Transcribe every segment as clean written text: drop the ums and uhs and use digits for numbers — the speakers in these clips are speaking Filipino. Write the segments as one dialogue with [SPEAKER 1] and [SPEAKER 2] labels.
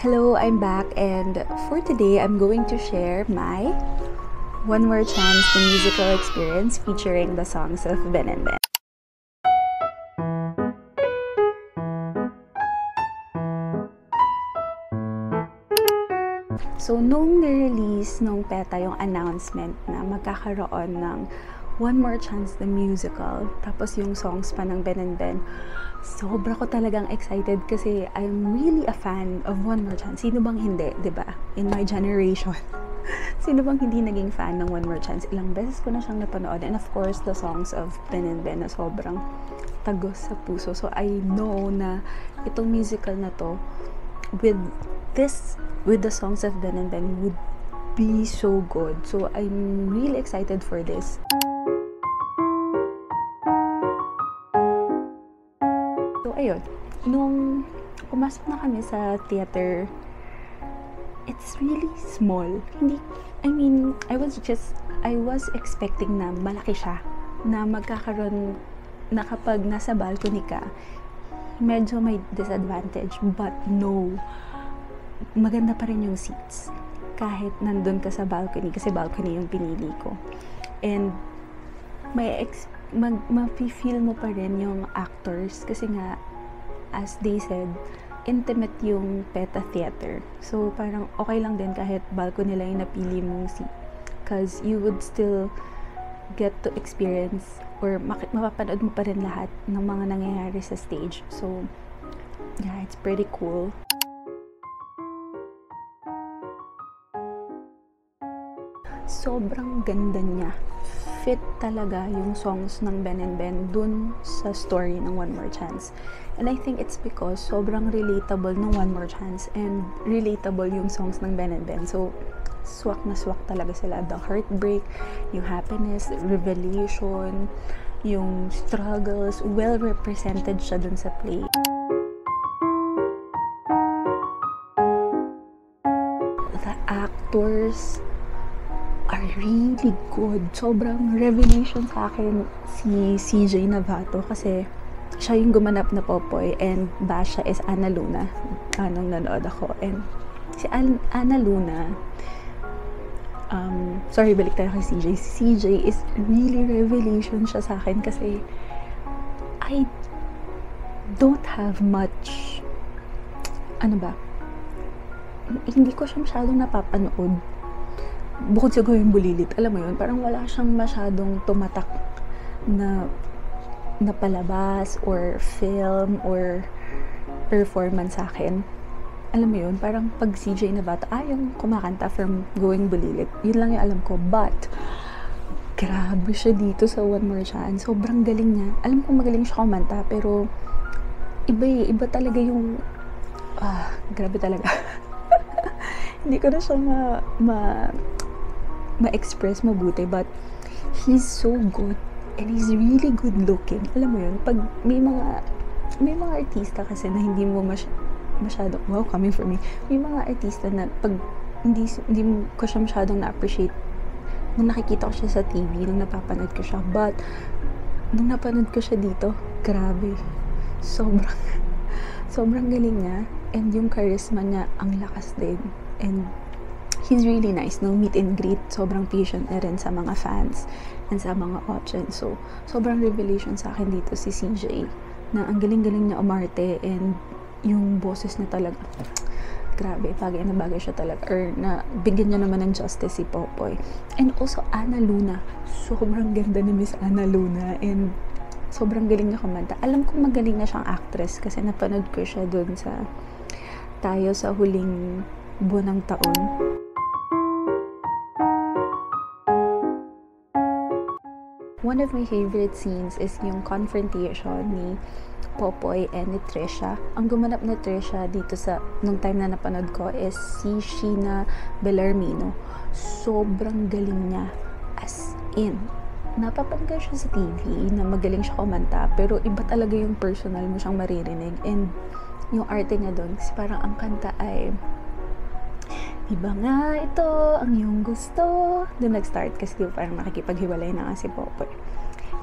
[SPEAKER 1] Hello, I'm back, and for today, I'm going to share my One More Chance, the musical experience featuring the songs of Ben and Ben. So, nung nirelease nung PETA yung announcement na magkakaroon ng One More Chance, the musical, tapos yung songs pa ng Ben and Ben, sobra ko talagang excited kasi I'm really a fan of One More Chance. Sino bang hindi, di ba? In my generation. Sino bang hindi naging fan ng One More Chance? Ilang beses ko na siyang napanood. And of course, the songs of Ben and Ben na sobrang tagos sa puso. So, I know na itong musical na to, with the songs of Ben and Ben would be so good. So, I'm really excited for this. So, ayun. Nung pumasok na kami sa theater, it's really small. I was expecting na malaki siya. Na magkakaroon, na kapag nasa balcony ka, medyo may disadvantage. But no, maganda pa rin yung seats kahit nandun ka sa balcony, kasi balcony yung pinili ko. And ma-feel mo pa rin yung actors kasi nga, as they said, intimate yung PETA Theater. So parang okay lang din kahit balcony lang yung napili mong seat, because you would still get to experience or mapapanood mo pa rin lahat ng mga nangyayari sa stage. So yeah, it's pretty cool. Sobrang ganda niya. Fit talaga yung songs ng Ben and Ben dun sa story ng One More Chance. And I think it's because sobrang relatable ng One More Chance and relatable yung songs ng Ben and Ben. So, swak na swak talaga sila. The heartbreak, yung happiness, revelation, yung struggles, well represented siya dun sa play. The actors are really good. Sobrang revelation sa akin si CJ Navato kasi siya yung gumanap na Popoy and Basha is Ana Luna nung nanood ako. And si Ana Luna, sorry, balik tayo kay CJ. Si CJ is really revelation siya sa akin kasi I don't have much, hindi ko siya masyadong napapanood. Bukod sa Going Bulilit, alam mo yun, parang wala siyang masyadong tumatak na palabas or film or performance sa akin. Alam mo yun, parang pag CJ Navato, yung kumakanta from Going Bulilit, yun lang yung alam ko. But grabe siya dito sa One More Chance. Sobrang galing niya. Alam ko magaling siya kumanta, pero iba talaga yung grabe talaga. Hindi ko na siya ma-express mabuti, but he's so good and he's really good looking. Alam mo yun, pag may mga artista kasi na hindi mo masyadong, wow, coming from me, may mga artista na pag hindi ko siya masyadong na-appreciate nung nakikita ko siya sa TV, nung napapanood ko siya, but nung napanood ko siya dito, grabe, sobrang galing niya, and yung charisma niya ang lakas din. And he's really nice. No meet and greet, sobrang patient na rin sa mga fans and sa mga audience. So, sobrang revelation sa akin dito si CJ, na ang galing-galing niya umarte, and yung boses na talaga, grabe, bagay na bagay siya talaga, or na bigyan niya naman ng justice si Popoy. And also, Ana Luna. Sobrang ganda ni Miss Ana Luna, and sobrang galing niya kumanta. Alam ko magaling na siyang actress kasi napanood ko siya dun sa Tayo sa Huling Buwan ng Taon. One of my favorite scenes is yung confrontation ni Popoy and ni Trisha. Ang gumanap na Trisha dito nung time na napanood ko is si Sheena Bellarmino. Sobrang galing niya. As in, napapanood siya sa TV na magaling siya kumanta, pero iba talaga yung personal mo siyang maririnig. And yung arte niya doon, kasi parang ang kanta ay iba nga ito, ang iyong gusto. Doon nag-start kasi parang nakikipaghiwalay na nga si Popoy.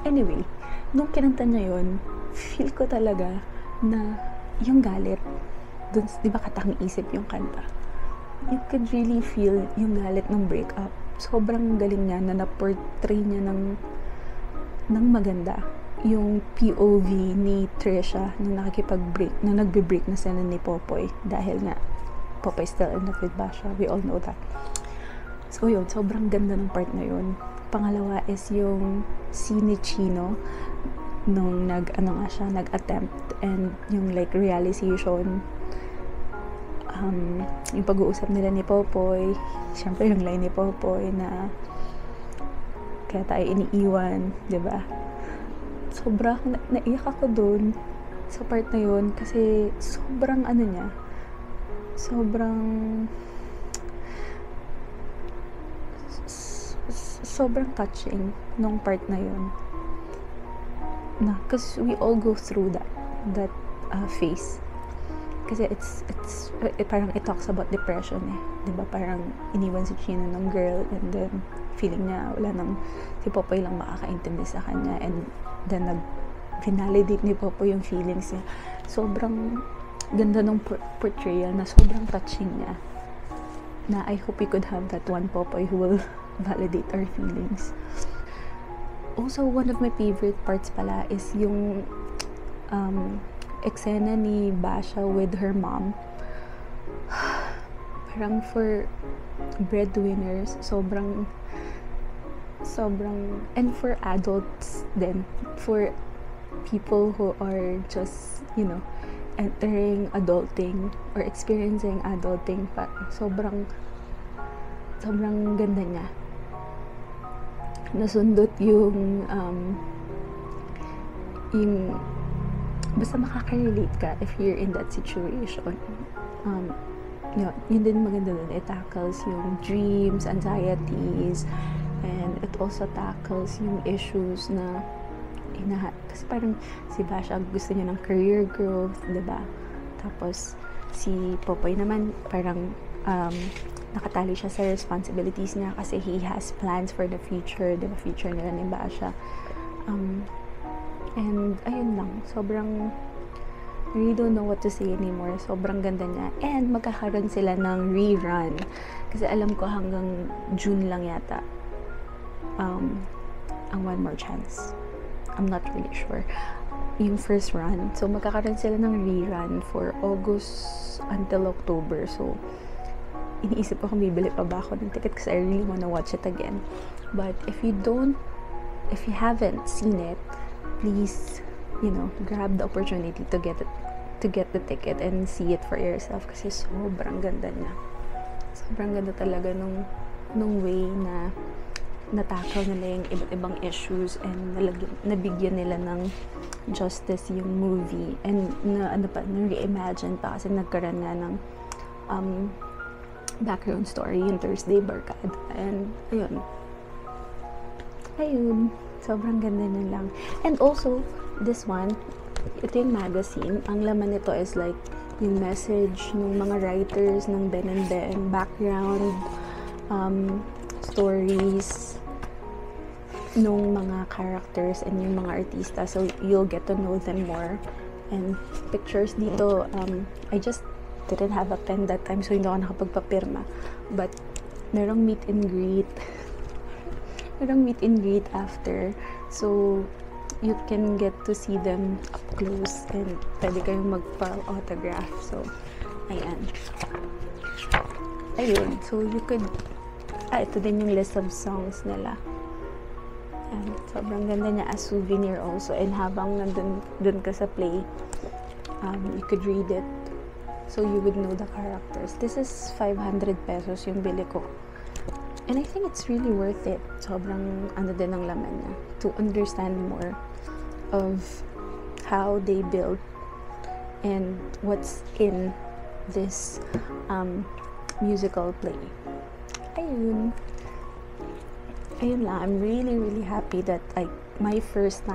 [SPEAKER 1] Anyway, nung kinanta niya yun, feel ko talaga na yung galit dun, di ba katang isip yung kanta? You could really feel yung galit ng breakup. Sobrang galing niya na na-portray niya ng maganda yung POV ni Trisha nung nakikipag-break, nung nagbe-break na sila ni Popoy dahil nga Popoy still in love with Basha. We all know that. So yun, sobrang ganda ng part na yun. Pangalawa is yung scene ni Chino nung nag-attempt and yung like realization, yung pag-uusap nila ni Popoy, syempre yung line ni Popoy na kaya tayo iniiwan, diba? Sobrang naiyak ako dun sa part na yun kasi sobrang niya, sobrang touching nung part na yun, na because we all go through that phase kasi it's parang it talks about depression diba, parang iniwan si Chino ng girl and then feeling niya wala nang si Popoy lang makakaintindi sa kanya, and then nag-validate ni Popoy yung feelings niya. Sobrang ganda ng portrayal na sobrang touching niya, na I hope we could have that one Popoy who will validate our feelings. Also, one of my favorite parts pala is yung eksena ni Basha with her mom. Parang for breadwinners, sobrang and for adults then, for people who are just, entering adulting or experiencing adulting pa, sobrang ganda niya. Nasundot yung basta makaka-relate ka if you're in that situation. Yun din maganda dun. It tackles yung dreams, anxieties, and it also tackles yung issues na kasi parang si Basha gusto niya ng career growth, diba? Tapos si Popoy naman parang nakatali siya sa responsibilities niya kasi he has plans for the future, diba? Future nila ni Basha. And ayun lang, sobrang I really don't know what to say anymore. Sobrang ganda niya. And magkakaroon sila ng rerun. Kasi alam ko hanggang June lang yata ang One More Chance. I'm not really sure. Yung first run. So, magkakaroon sila ng rerun for August until October. So, iniisip ko kung bibili pa ba ako ng ticket kasi I really wanna watch it again. But if you haven't seen it, please, grab the opportunity to get the ticket and see it for yourself kasi sobrang ganda niya. Sobrang ganda talaga nung way na natakal nila yung iba't ibang issues and nabigyan nila ng justice yung movie and na-reimagine pa kasi nagkaroon nga ng background story yung Thursday Barkada, and ayun, sobrang ganda niya lang. And also, this one, ito yung magazine, ang laman nito is like yung message ng mga writers ng Ben and Ben, background stories nung mga characters and yung mga artista, so you'll get to know them more. And pictures dito, I just didn't have a pen that time, so hindi ako nakapagpapirma, but merong meet and greet after, so you can get to see them up close and pwede kayong magpa-autograph. So ayun, so you could ito din yung list of songs nila. And sobrang ganda niya as souvenir also, and habang nandun ka sa play, you could read it so you would know the characters. This is 500 pesos yung bili ko, and I think it's really worth it. Sobrang din ang laman niya to understand more of how they build and what's in this musical play. Ayun lang, I'm really, really happy that my first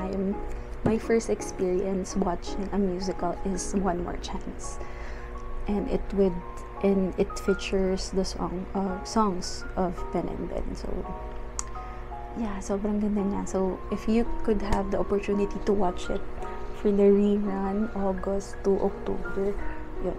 [SPEAKER 1] experience watching a musical is One More Chance, and it features the songs of Ben and Ben. So yeah, sobrang ganda niya. So if you could have the opportunity to watch it for the rerun August to October, yun,